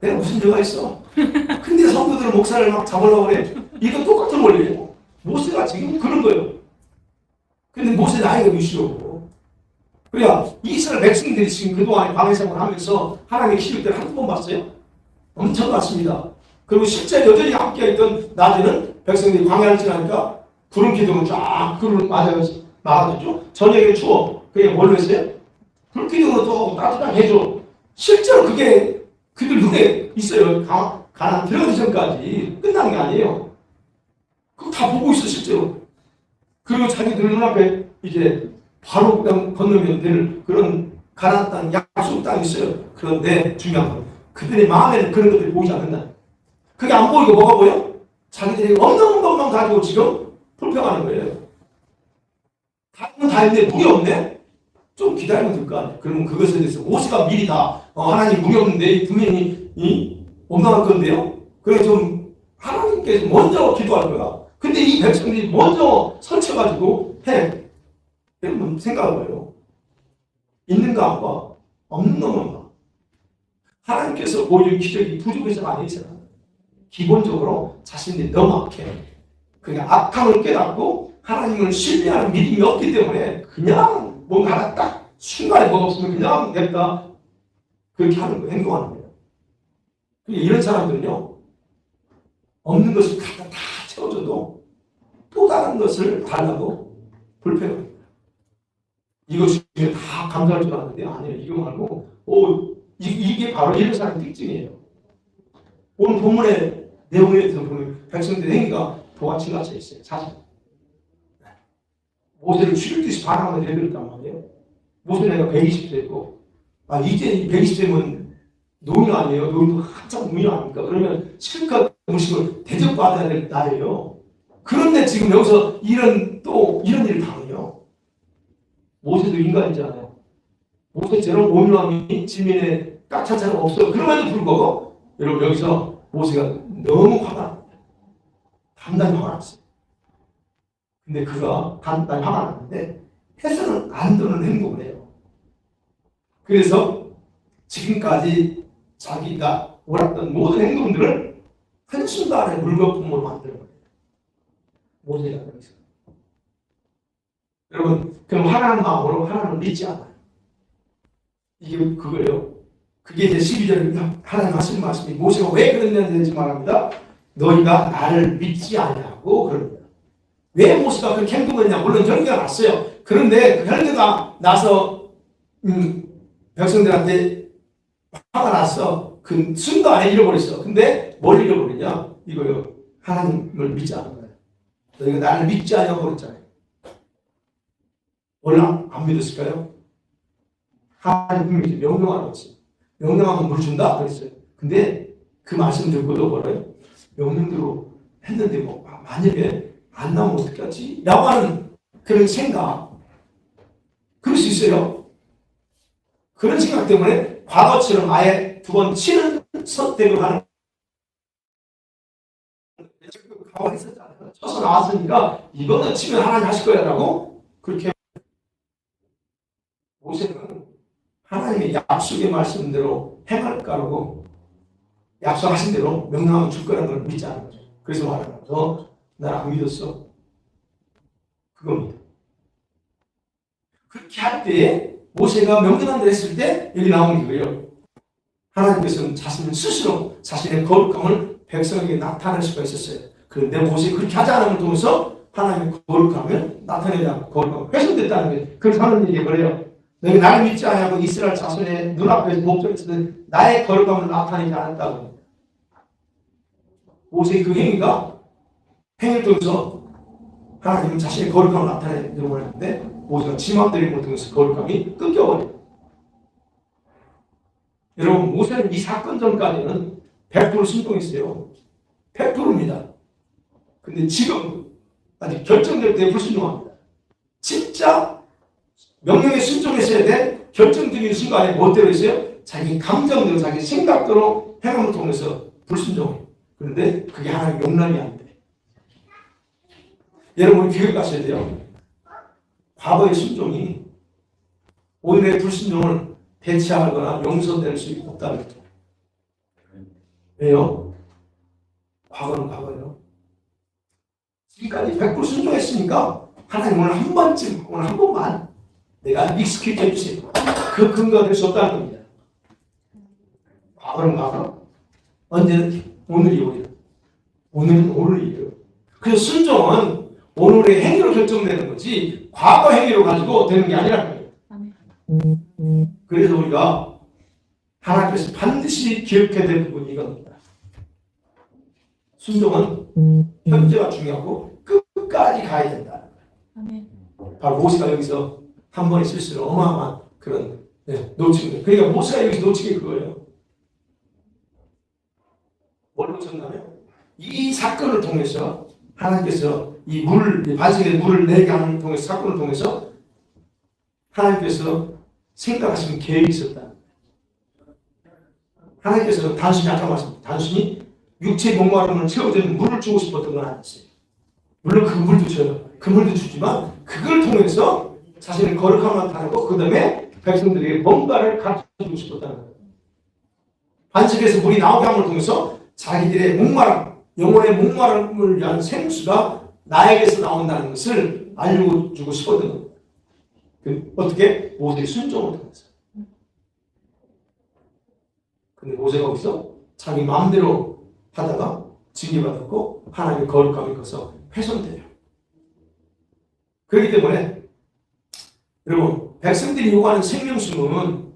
내가 무슨 죄가 있어? 근데 성도들은 목사를 막 잡으려고 그래. 이거 똑같은 원리예요. 모세가 지금 그런 거예요. 근데 모세 나이가 몇이고. 그러니까 이스라엘 백성들이 지금 그동안 광야 생활을 하면서 하나님의 키울 때를 한두 번 봤어요? 엄청 봤습니다. 그리고 실제 여전히 함께 있던 낮에는 백성들이 광야를 지나니까 구름 기둥을 쫙 그를 막아줬죠. 저녁에 추워. 그게 뭘로 했어요? 불기둥으로 또 따뜻하게 해줘. 실제로 그게 그들 눈에 있어요. 가나안 들어가기 전까지 끝난 게 아니에요. 그거 다 보고 있어 실제로. 그리고 자기들 눈앞에 이제 바로 그냥 건너면 되는 그런 가나안 땅, 약속 땅이 있어요. 그런데 중요한 건 그들의 마음에는 그런 것들이 보이지 않는다. 그게 안 보이고 뭐가 보여? 자기들이 없는 것만 가지고 지금 불평하는 거예요. 다 있는데 물이 없네? 좀 기다리면 될 거 아니에요. 그러면 그것에 대해서 모세가 미리 다 하나님 물이 없는데 분명히 온당할 건데요. 그래서 좀 하나님께서 먼저 기도할 거야. 근데 이 백성들이 먼저 설쳐가지고 해. 여러분 생각해봐요. 있는가 안 봐. 없는 것만 봐. 하나님께서 보여준 기적이 부족해서가 아니잖아. 기본적으로 자신들이 너무 악해. 그냥 악함을 깨닫고 하나님을 신뢰하는 믿음이 없기 때문에 그냥 뭔가 하나 딱 순간에 뭐가 없으면 그냥 냅다 그렇게 하는 거예요. 행동하는 거예요. 이런 사람들은요, 없는 것을 다 채워줘도 또 다른 것을 달라고 불평합니다. 이것이 다 감사할 줄 아는데 아니에요. 이거 말고 이게 바로 이런 사람의 특징이에요. 오늘 본문의 내용에 보면 백성들의 행위가 도같이 갇혀 있어요. 사실 모세를 죽일 듯이 반항하는 애들을 있단 말이에요. 모세는 내가 120세고 이제 120세면 노인 아니에요. 노인도 한참 노인 아닙니까? 그러면 실컷 음식을 대접받아야 될 날이에요. 그런데 지금 여기서 이런 일을 당해요. 모세도 인간이잖아요. 모세처럼 온유함이 지민의 까차처럼 없어요. 그럼에도 불구하고 여러분 여기서 모세가 너무 화가 납니다. 단단히 화가 났어요. 근데 그가 단단히 화가 났는데 해서는 안 되는 행동을 해요. 그래서 지금까지 자기가 옳았던 모든 행동들을 한순간에 물거품으로 만드는 거예요. 모세가 여기서. 여러분, 그럼 하나님 마음으로 하나님을 믿지 않아요. 이게 그거예요. 그게 이제 12절입니다. 하나님 하시는 말씀이 모세가 왜 그랬냐는지 말합니다. 너희가 나를 믿지 않냐고 그럽니다. 왜 모세가 그렇게 행동했냐? 물론 혈기가 났어요. 그런데 그 혈기가 나서 백성들한테 화가 났어. 그 순간에 잃어버렸어. 근데 뭘 잃어버리냐? 이거요. 하나님을 믿지 않은 거예요. 너희가 나를 믿지 않냐고 그랬잖아요. 원래 안 믿었을까요? 하나님이 명령하라고 했어요. 명령하면 물 준다 그랬어요. 근데 그 말씀 듣고도 뭐래요? 명령대로 했는데 뭐 만약에 안 나오면 어떡하지? 라고 하는 그런 생각. 그럴 수 있어요. 그런 생각 때문에 과거처럼 아예 두 번 치는 선택을 하는 과거 했었잖아요. 쳐서 나왔으니까 이거는 치면 하나님 하실 거야 라고 그렇게 모세는 하나님의 약속의 말씀대로 행할까라고 약속하신 대로 명령하면 줄 거라는 걸 믿지 않는 거죠. 그래서 말하는 거죠. 날 안 믿었어. 그겁니다. 그렇게 할 때 모세가 명령한 대로 했을 때 여기 나오는 거예요. 하나님께서는 자신을 스스로 자신의 거룩함을 백성에게 나타낼 수가 있었어요. 그런데 모세가 그렇게 하지 않음을 통해서 하나님의 거룩함을 나타내지 않고 거룩함을 훼손됐다는 거예요. 그래서 하는 얘기가 뭐래요? 너희 나를 믿지 아니하고 이스라엘 자손의 눈앞에서 목전에서는 나의 거룩함을 나타내지 않았다고 합니다. 모세의 그 행위를 통해서 하나님은 자신의 거룩함을 나타내려고 했는데 모세가 지맘대로 통해서 거룩함이 끊겨버려요. 여러분 모세는 이 사건 전까지는 100% 순종했어요. 100%입니다. 근데 지금 아직 결정될 때 불순종합니다. 진짜 명령에 순종했어야 돼 결정적인 순간에 뭐대로 했어요? 자기 감정대로 자기 생각대로 행함을 통해서 불순종해요. 그런데 그게 하나님 용납이 안 돼. 여러분 교회 가셔야 돼요. 과거의 순종이 오늘의 불순종을 대체하거나 용서될 수 없다는 거죠. 왜요? 과거는 과거예요. 지금까지 100% 순종했으니까 하나님 오늘 한 번쯤, 오늘 한 번만 내가 익스큐트 해주세요. 그 근거가 될 수 없다는 겁니다. 과거는 과거, 언제는 오늘이 오늘, 오늘은 오늘이에요. 그래서 순종은 오늘의 행위로 결정되는 거지 과거 행위로 가지고 되는 게 아니라는 거예요. 그래서 우리가 하나님께서 반드시 기억해야 될 부분이 이겁니다. 순종은 현재가 중요하고 끝까지 가야 된다. 바로 모세가 여기서 한 번의 실수로 어마어마한 그런 놓친 거예요. 그러니까 모세가 여기서 놓친 게 그거예요. 뭘 놓쳤냐면 이 사건을 통해서 하나님께서 이 반석에 물을 내게 하는 통해서 사건을 통해서 하나님께서 생각하시는 계획이 있었다. 하나님께서 단순히 아까 말씀드렸습니다. 단순히 육체의 목마름을 채워주는 물을 주고 싶었던 건 아니었어요. 물론 그 물도 줘요. 그 물도 주지만 그걸 통해서 자신의 거룩함을 나타내고 그 다음에 백성들에게 뭔가를 가르쳐주고 싶었다는 거예요. 반석에서 물이 나오게 함을 통해서 자기들의 목마름, 영혼의 목마름을 위한 생수가 나에게서 나온다는 것을 알려주고 싶었던 겁니다. 어떻게? 모세의 순종을 통해서. 근데 모세가 거기서 자기 마음대로 하다가 징계받았고 하나님의 거룩함이 커서 훼손돼요. 그렇기 때문에 여러분 백성들이 요구하는 생명수는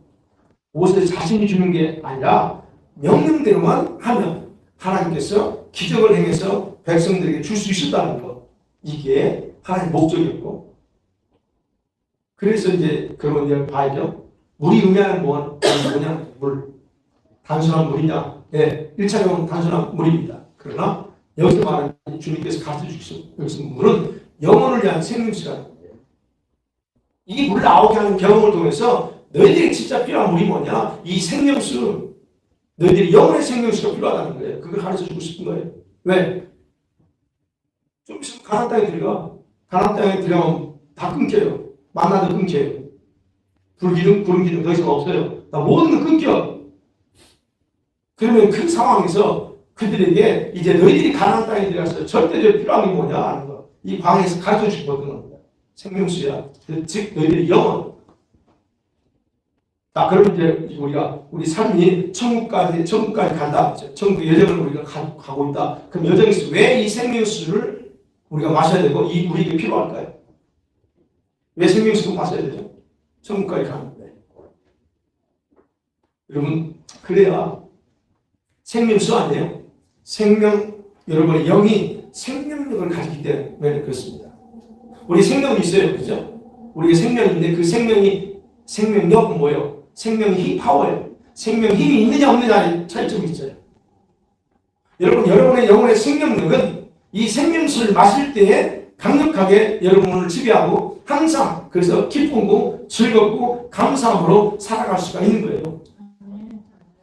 모세 자신이 주는 게 아니라 명령대로만 하면 하나님께서 기적을 행해서 백성들에게 줄 수 있었다는 것. 이게 하나님의 목적이었고 그래서 이제 그런 걸 봐야죠. 물이 의미하는 뭐냐? 물. 단순한 물이냐? 네, 1차적으로는 단순한 물입니다. 그러나 여기서 말하는 주님께서 가르쳐 주시는 여기서 물은 영혼을 위한 생명수라는 거예요. 이 물 나오게 하는 경험을 통해서 너희들이 진짜 필요한 물이 뭐냐? 이 생명수, 너희들이 영혼의 생명수가 필요하다는 거예요. 그걸 가르쳐 주고 싶은 거예요. 왜? 좀 있으면 가나안 땅에 들어가. 가나안 땅에 들어가면 다 끊겨요. 만나도 끊겨요. 불기둥, 구름 기둥 더 이상 없어요. 다 모든 건 끊겨. 그러면 그 상황에서 그들에게 이제 너희들이 가나안 땅에 들어가서 절대적으로 필요한 게 뭐냐 하는 거. 이 방에서 가르쳐 주거든 겁니다. 생명수야. 즉 너희들의 영혼. 자, 그러면 이제 우리 삶이 천국까지 간다. 천국 여정을 우리가 가고 있다. 그럼 여정에서 왜 이 생명수를 우리가 마셔야 되고 이 우리에게 필요할까요? 왜 생명수를 마셔야 되죠? 천국까지 가는데. 여러분 그래야 생명수 아니에요? 여러분의 영이 생명력을 가지기 때문에 그렇습니다. 우리 생명이 있어요. 그죠? 우리가 생명인데 그 생명이 생명력은 뭐예요? 생명의 힘, 파워예요. 생명 힘이 있느냐 없느냐의 차이점이 있어요. 여러분, 여러분의 영혼의 생명력은 이 생명수를 마실 때에 강력하게 여러분을 지배하고 항상 그래서 기쁘고 즐겁고 감사함으로 살아갈 수가 있는 거예요.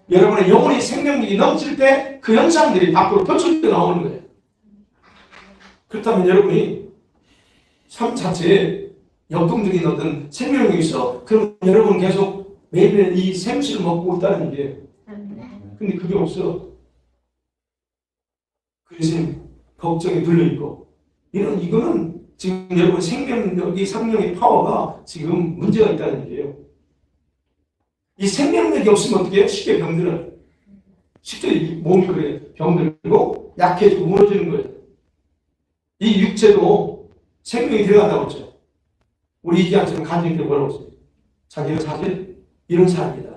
여러분의 영혼의 생명력이 넘칠 때 그 현상들이 밖으로 표출되어 나오는 거예요. 그렇다면 여러분이 삶 자체에 역동적인 어떤 생명력이 있어. 그럼 여러분은 계속 매일매일 이 생수를 먹고 있다는 게. 근데 그게 없어. 그 대신 걱정에 들려있고. 이거는 지금 여러분 생명력이, 생명의 파워가 지금 문제가 있다는 얘기예요. 이 생명력이 없으면 어떻게 해요? 쉽게 병들어요. 쉽게 몸이 그래 병들고 약해지고 무너지는 거예요. 이 육체도 생명이 들어간다고 했죠. 우리 이기한처럼 간증때 뭐라고 했어요? 자기는 사실 이런 사람이다.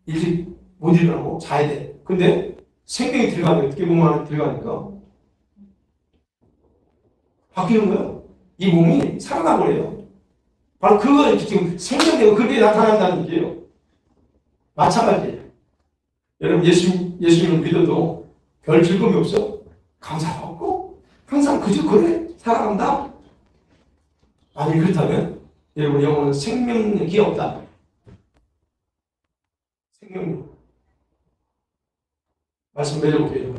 일찍 못 일어나고 자야 돼. 근데 생명이 들어가면 어떻게 몸 안에 들어가니까 바뀌는 거예요. 이 몸이 살아나버려요. 바로 그거 지금 생명력이 그게 나타난다는 얘기예요. 마찬가지예요. 여러분 예수님을 믿어도 별 즐거움이 없어? 감사가 없고 항상 그저 그래 살아간다? 아니 그렇다면 여러분 영혼은 생명력이 없다. 생명력. 말씀 맺어볼게요.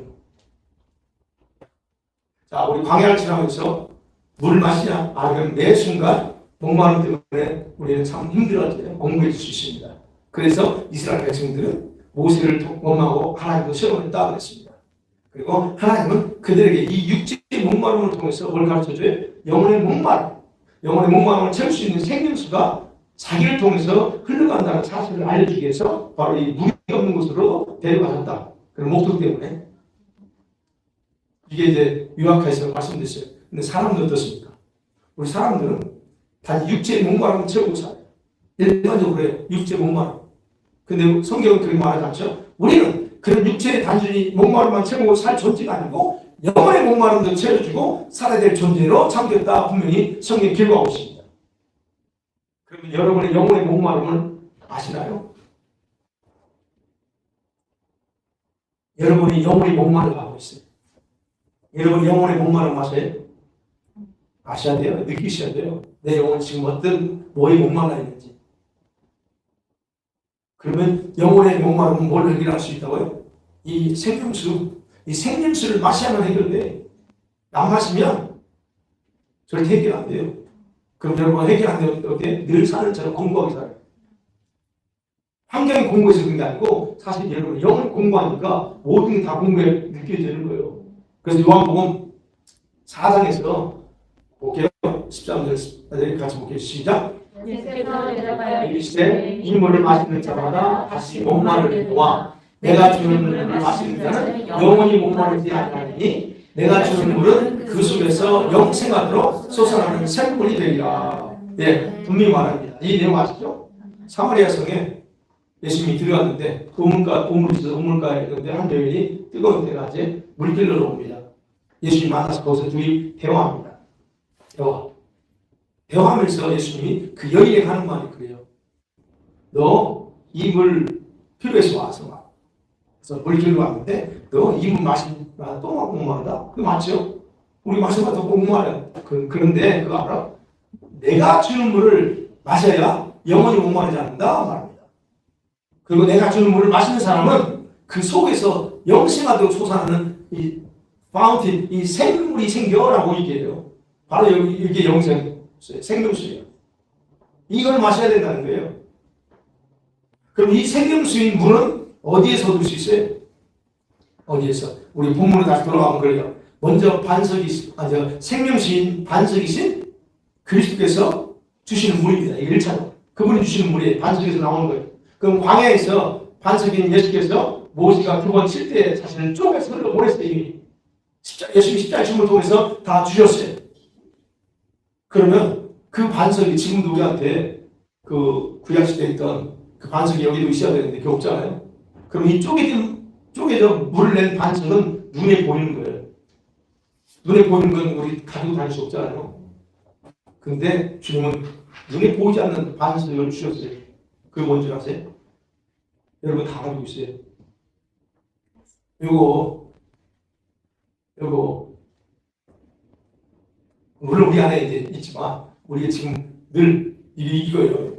자, 우리 광야를 지나면서 물을 마시냐? 그럼 매 순간 목마름 때문에 우리는 참 힘들어져요. 공부해 줄 수 있습니다. 그래서 이스라엘 백성들은 모세를 원망하고 하나님도 시험을 했다 그랬습니다. 그리고 하나님은 그들에게 이 육체의 목마름을 통해서 뭘 가르쳐줘요? 영혼의 목마름을 채울 수 있는 생명수가 자기를 통해서 흘러간다는 사실을 알려주기 위해서 바로 이 물이 없는 곳으로 데려가셨다. 그런 목적 때문에. 이게 이제 유학해서 말씀드렸어요. 근데 사람들은 어떻습니까? 우리 사람들은 단지 육체의 목마름을 채우고 살아요. 일반적으로 그래요. 육체 목마름. 근데 성경은 그렇게 말하지 않죠? 우리는 그런 육체의 단순히 목마름만 채우고 살 존재가 아니고 영혼의 목마름도 채워주고 살아야 될 존재로 참겼다 분명히 성경이 기록하고 있습니다. 그러면 여러분의 영혼의 목마름을 아시나요? 여러분이 영혼의 목마름을 하고 있어요. 여러분 영혼의 목마름 아세요? 아셔야 돼요. 느끼셔야 돼요. 내 영혼 지금 어떤 뭐에 목말라 있는지. 그러면 영혼의 목마름은 뭘 해결할 수 있다고요? 이 생명수를 마셔야만 해결돼. 안 마시면 절대 해결 안 돼요. 그럼 여러분 해결 안 되면 어때? 늘 사는 처럼 공부하게 살아요. 환경이 공부해서 그런 게 아니고 사실 여러분 영을 공부하니까 모든 게 다 공부에 느껴지는 거예요. 그래서 요한복음 4장에서 볼게요. 13절 같이 볼게요. 시작. 예수께서 대답하여 이르시되 이 물을 마시는 자마다 다시 목마르게 도와 내가 주는 물을 마시는 자는 영원히 목마르지 아니하니 내가 주는 물은 그 속에서 영생하도록 솟아나는 샘물이 되리라. 예, 분명히 말합니다. 이 내용 아시죠? 사마리아 성에 예수님이 들어갔는데 우물가에 있는데 한 여인이 뜨거운 때낮에 물길로 옵니다. 예수님 만나서 거기서 둘이 대화합니다. 대화하면서 예수님이 그 여인에게 하는 말이 그래요. 너 이 물 필요해서 와서 와. 그래서 물길로 왔는데 너 이 물 마시니까 또 목마르다. 그거 맞죠? 우리 마시면 더 목마르요. 그런데 그거 알아? 내가 주는 물을 마셔야 영원히 목마르지 않는다 말합니다. 그리고 내가 주는 물을 마시는 사람은 그 속에서 영생하도록 솟아나는 이 파운틴, 이 생물이 생겨라고 얘기해요. 바로 이게 생명수예요. 이걸 마셔야 된다는 거예요. 그럼 이 생명수인 물은 어디에서 얻을 수 있어요? 어디에서? 우리 본문으로 다시 돌아가면 그래요. 먼저 생명수인 반석이신 그리스도께서 주시는 물입니다. 이게 1차로. 그분이 주시는 물이 반석에서 나오는 거예요. 그럼 광야에서 반석인 예수께서 모세가 두 번 칠 때 자신을 쪼개서 흘러보냈어요. 이미. 예수님 십자가의 죽음을 통해서 다 주셨어요. 그러면 그 반석이 지금도 우리한테 그 구약시대에 있던 그 반석이 여기도 있어야 되는데 그게 없잖아요. 그럼 이 쪼개져 물을 낸 반석은 눈에 보이는 거예요. 눈에 보이는 건 우리 가지고 다닐 수 없잖아요. 근데 주님은 눈에 보이지 않는 반석을 주셨어요. 그게 뭔지 아세요? 여러분 다 알고 있어요. 요거 물론 우리 안에 이제 있지만 우리가 지금 늘 이거예요.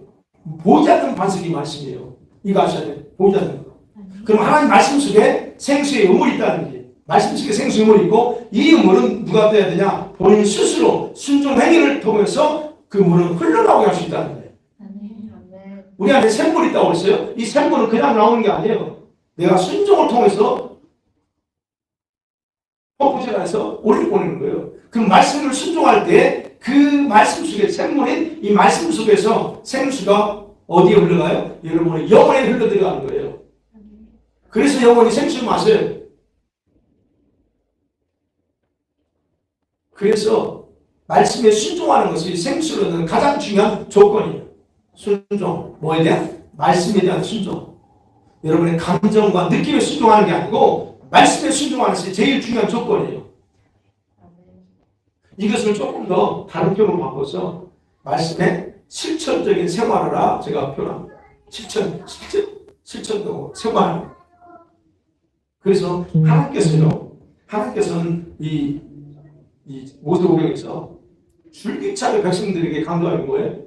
보이지 않는 반석이 말씀이에요. 이거 아셔야 돼요. 보이지 않는 거. 그럼 하나님 말씀 속에 생수의 우물이 있다는 거예요. 말씀 속에 생수의 우물이 있고 이 우물은 누가 돼야 되냐? 본인 스스로 순종 행위를 통해서 그 물은 흘러나오게 할 수 있다는 거예요. 우리 안에 샘물이 있다고 했어요. 이 샘물은 그냥 나오는 게 아니에요. 내가 순종을 통해서 펌프질해서 올려보내는 거예요. 그 말씀을 순종할 때 그 말씀 속에 샘물인 이 말씀 속에서 생수가 어디에 흘러가요? 여러분의 영혼에 흘러들어가는 거예요. 그래서 영혼이 생수 마셔요. 그래서 말씀에 순종하는 것이 생수를 얻는 가장 중요한 조건이에요. 순종. 뭐에 대한? 말씀에 대한 순종. 여러분의 감정과 느낌에 순종하는 게 아니고 말씀에 순종하는 것이 제일 중요한 조건이에요. 이것을 조금 더 다른 표현으로 바꿔서 말씀의 실천적인 생활이라 제가 표현합니다. 실천적으로 생활. 그래서 하나님께서는 이 모세오경에서 줄기차게 백성들에게 강조하는 거예요.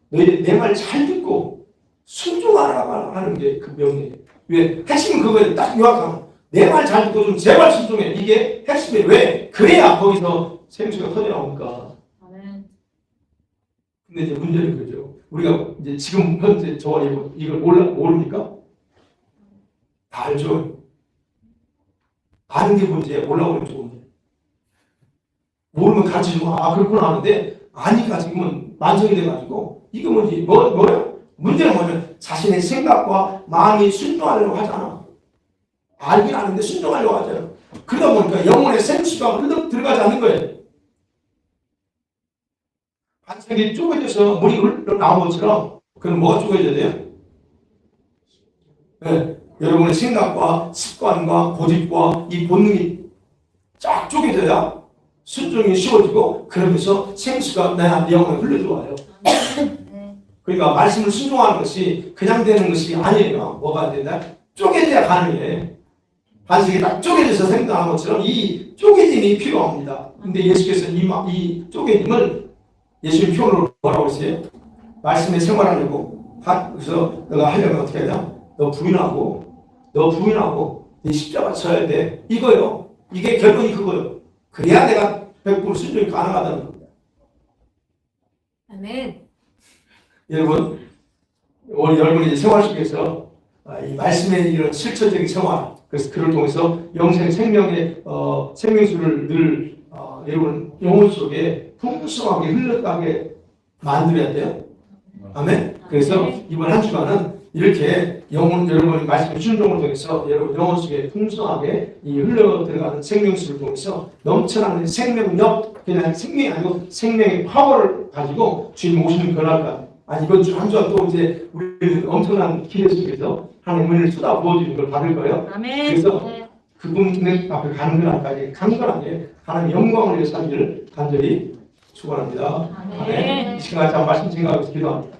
너희 내 말 잘 듣고 순종하라 하는 게 그 명령이에요. 왜? 핵심은 그거예요. 딱 요약하면 내 말 잘 듣고 좀 제발 순종해. 이게 핵심이에요. 왜? 그래야 거기서 생수가 터져나오니까. 근데 이제 문제는 그죠. 우리가 이제 지금 현재 저와 이걸 모릅니까? 다 알죠. 아는 게 문제예요. 올라오는 게 문제. 모르면 가르치고 그렇구나 하는데 아니까 지금은 만성이 돼가지고 이거 뭐예요? 문제는 뭐냐면 자신의 생각과 마음이 순종하려고 하잖아. 알긴 아는데 순종하려고 하잖아요. 그러다 보니까 영혼의 생수가 흘러 들어가지 않는 거예요. 반석이 쪼개져서 물이 흘러나온 것처럼 그럼 뭐가 쪼개져야 돼요? 네. 여러분의 생각과 습관과 고집과 이 본능이 쫙 쪼개져야 순종이 쉬워지고 그러면서 생수가 내 영혼에 흘러들어와요. 그러니까 말씀을 순종하는 것이 그냥 되는 것이 아니에요. 뭐가 된다? 쪼개져야 가능해. 반석이 딱 쪼개져서 생각하는 것처럼 이 쪼개짐이 필요합니다. 근데 예수께서 이 쪼개짐을 예수님 표현으로 뭐라고 했어요? 말씀에 생활하려고 그래서 너가 하려면 어떻게 해야 돼? 너 부인하고 네 십자가 쳐야 돼. 이거요. 이게 결론이 그거요. 그래야 내가 100% 순종이 가능하다는 겁니다. 아멘. 여러분, 우리 여러분이 생활 속에서 이 말씀의 이런 실천적인 생활, 그래서 그를 통해서 영생 생명의 생명수를 늘 여러분 영혼 속에 풍성하게 흘러가게 만들어야 돼요. 아멘. 그래서 이번 한 주간은 이렇게 여러분의 말씀의 순종을 통해서 여러분 영혼 속에 풍성하게 이 흘러 들어가는 생명수를 통해서 넘쳐나는 생명력, 그냥 생명이 아니고 생명의 파워를 가지고 주님 오시는 그날까지. 이번 주 한 주간 또 이제 우리는 엄청난 기대 속에서 하나님의 은혜를 쏟아 부어주는 걸 받을 거예요. 아멘. 그래서 그분의 앞에 가는 그날까지 강건하게 하나님의 영광을 위해 살기를 간절히 축원합니다. 아멘. 이 시간 참 말씀 생각하면서 기도합니다.